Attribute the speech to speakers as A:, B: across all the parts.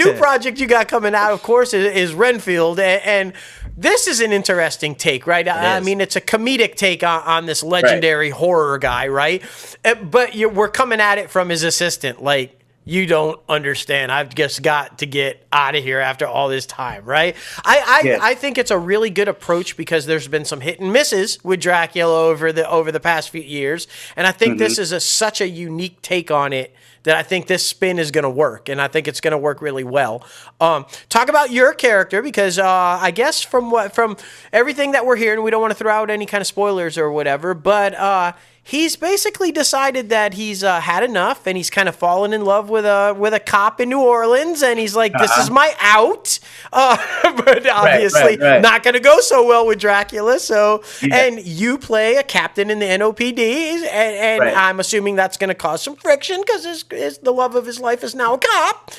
A: new project you got coming out, of course, is Renfield, and this is an interesting take, right? I mean, it's a comedic take on this legendary horror guy, right? But we're coming at it from his assistant, like, you don't understand. I've just got to get out of here after all this time, right? I think it's a really good approach because there's been some hit and misses with Dracula over the past few years, and I think this is such a unique take on it that I think this spin is going to work, and I think it's going to work really well. Talk about your character because I guess from everything that we're hearing, we don't want to throw out any kind of spoilers or whatever, but he's basically decided that he's had enough, and he's kind of fallen in love with a cop in New Orleans, and he's like, "This is my out." But obviously, not going to go so well with Dracula. So, and you play a captain in the NOPD, and I'm assuming that's going to cause some friction because the love of his life is now a cop.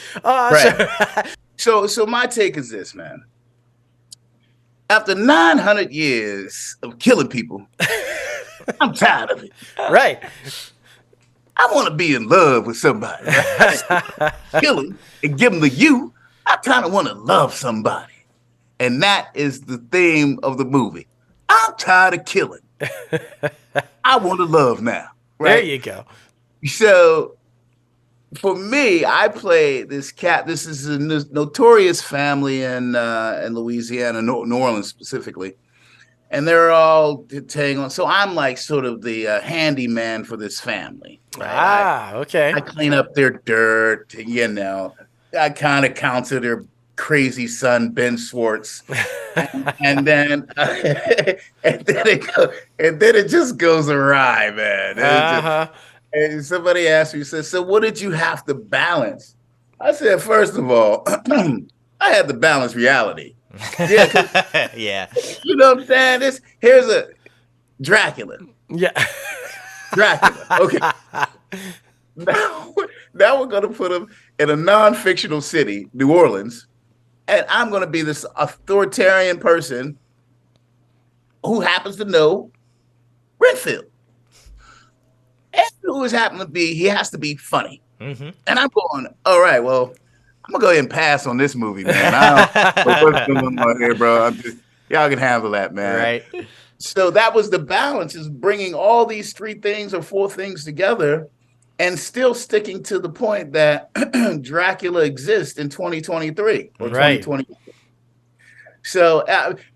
B: So my take is this, man. After 900 years of killing people. I'm tired of it.
A: Right.
B: I want to be in love with somebody. Kill him and give him to you. I kind of want to love somebody. And that is the theme of the movie. I'm tired of killing. I want to love now. Right?
A: There you go.
B: So for me, I play this cat. This is a notorious family in Louisiana, New Orleans specifically. And they're all taking on. So I'm like sort of the handyman for this family. Right?
A: Okay.
B: I clean up their dirt, you know. I kind of counsel their crazy son, Ben Schwartz. and then it just goes awry, man. And somebody asked me, said, "So what did you have to balance?" I said, first of all, I had to balance reality.
A: Yeah.
B: You know what I'm saying? Here's a Dracula.
A: Yeah.
B: Dracula. Okay. Now we're going to put him in a non-fictional city, New Orleans, and I'm going to be this authoritarian person who happens to know Renfield. And who is happened to be, he has to be funny. And I'm going, all right, well, I'm gonna go ahead and pass on this movie, man. I don't know what's going on here, bro. Y'all can handle that, man.
A: Right.
B: So that was the balance, is bringing all these three things or four things together and still sticking to the point that Dracula exists in 2023 or 2020. So,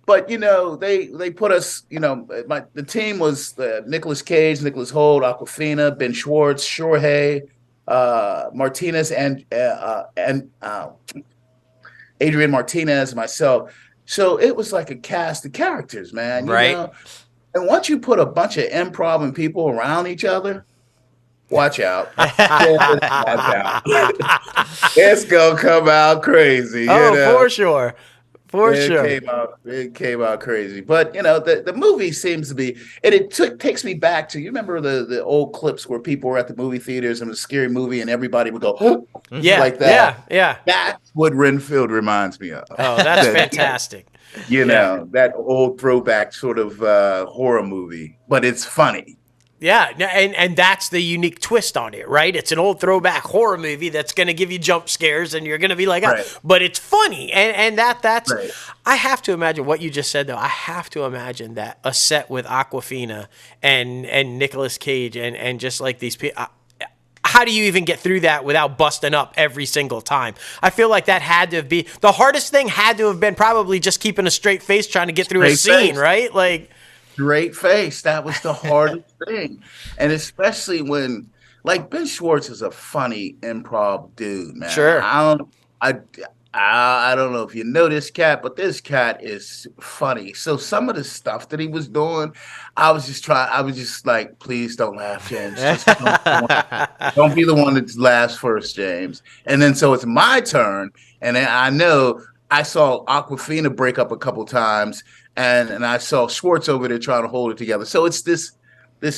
B: but, you know, they put us, you know, the team was Nicolas Cage, Nicholas Hoult, Awkwafina, Ben Schwartz, Shorhay, Martinez and Adrian Martinez, myself. So it was like a cast of characters, man. You know? And once you put a bunch of improv and people around each other, watch out. It's gonna come out crazy.
A: Oh, you know? For sure.
B: It came out crazy. But, you know, the movie seems to be, and takes me back to, you remember the old clips where people were at the movie theaters and it was a scary movie and everybody would go, like that.
A: Yeah.
B: That's what Renfield reminds me of.
A: Oh, that's fantastic.
B: You know, that old throwback sort of horror movie, but it's funny.
A: Yeah, and that's the unique twist on it, right? It's an old throwback horror movie that's going to give you jump scares, and you're going to be like, but it's funny, and that's. Right. I have to imagine what you just said, though. I have to imagine that a set with Awkwafina and Nicolas Cage and just like these people. How do you even get through that without busting up every single time? I feel like that had to be the hardest thing. Had to have been probably just keeping a straight face, trying to get through a scene, right? Like.
B: Straight face. That was the hardest thing. And especially when, like, Ben Schwartz is a funny improv dude, man.
A: Sure.
B: I don't know if you know this cat, but this cat is funny. So some of the stuff that he was doing, I was just like, please don't laugh, James. Just don't be the one that laughs first, James. And then so it's my turn. And then I know I saw Awkwafina break up a couple times. And I saw Schwartz over there trying to hold it together. So it's this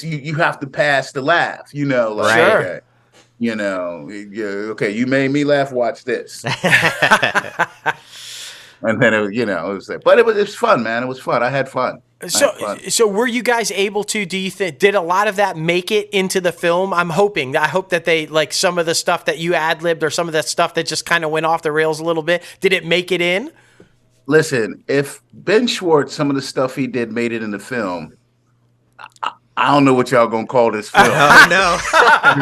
B: you have to pass the laugh, you know, like,
A: sure.
B: Okay, you know, okay, you made me laugh. Watch this. And then it was like, but it was fun, man. It was fun. I had fun.
A: So were you guys able to, do you think, did a lot of that make it into the film? I hope that they, like, some of the stuff that you ad-libbed or some of that stuff that just kind of went off the rails a little bit, did it make it in?
B: Listen, if Ben Schwartz, some of the stuff he did made it in the film, I don't know what y'all gonna call this film.
C: Oh no!
B: I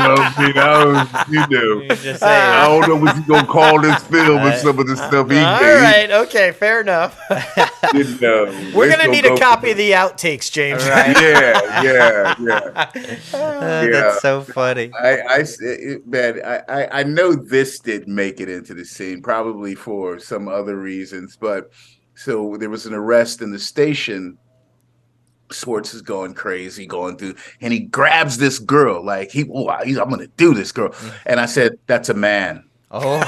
B: don't know what you gonna call this film and some of the stuff he did.
A: All right, okay, fair enough. We're gonna need a copy of the outtakes, James.
C: Right.
B: Yeah.
C: That's so funny.
B: I know this didn't make it into the scene, probably for some other reasons, but so there was an arrest in the station. Schwartz is going crazy, going through, and he grabs this girl, like I'm gonna do this girl, and I said, "That's a man."
C: Oh,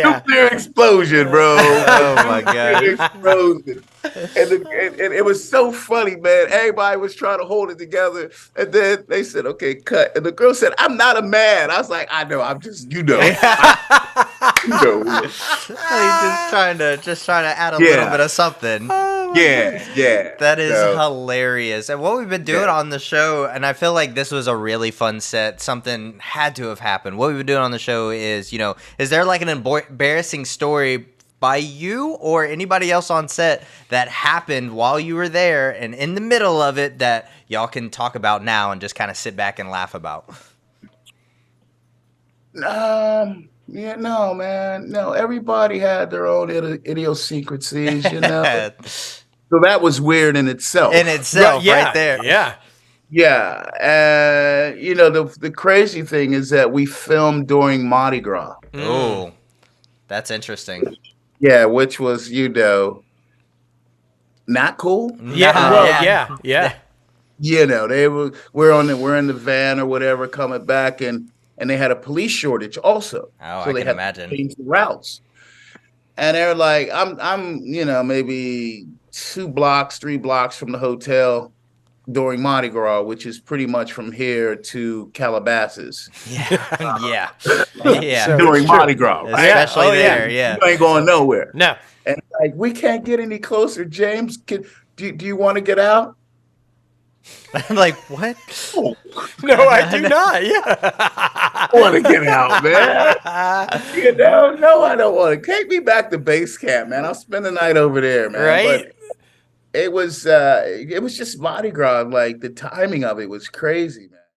B: nuclear explosion, bro!
C: Oh my god!
B: Explosion. And it was so funny, man. Everybody was trying to hold it together, and then they said, "Okay, cut." And the girl said, "I'm not a man." I was like, "I know. I'm just, you know."
C: Just trying to add a little bit of something.
B: Yeah.
C: That is hilarious. And what we've been doing on the show, and I feel like this was a really fun set. Something had to have happened. What we've been doing on the show is, is there like an embarrassing story by you or anybody else on set that happened while you were there and in the middle of it that y'all can talk about now and just kind of sit back and laugh about?
B: Yeah, no, man. No, everybody had their own idiosyncrasies, So that was weird in itself.
C: Right there.
A: Yeah.
B: Yeah. The crazy thing is that we filmed during Mardi Gras.
C: Oh, that's interesting.
B: Yeah, which was, not cool.
A: Yeah.
B: We're in the van or whatever coming back, and they had a police shortage also.
C: Oh,
B: so
C: I
B: they
C: can
B: had
C: imagine.
B: to change the routes. And they're like, I'm maybe 3 blocks from the hotel during Mardi Gras, which is pretty much from here to Calabasas.
C: Yeah.
B: During Mardi Gras, right?
C: Especially there, yeah.
B: You ain't going nowhere.
A: No.
B: And like, we can't get any closer, James. Do you want to get out?
C: I'm like, what?
A: No, I do not. Yeah.
B: I want to get out, man. No, I don't want to. Take me back to base camp, man. I'll spend the night over there, man.
A: Right.
B: But it was just Mardi Gras. Like, the timing of it was crazy, man.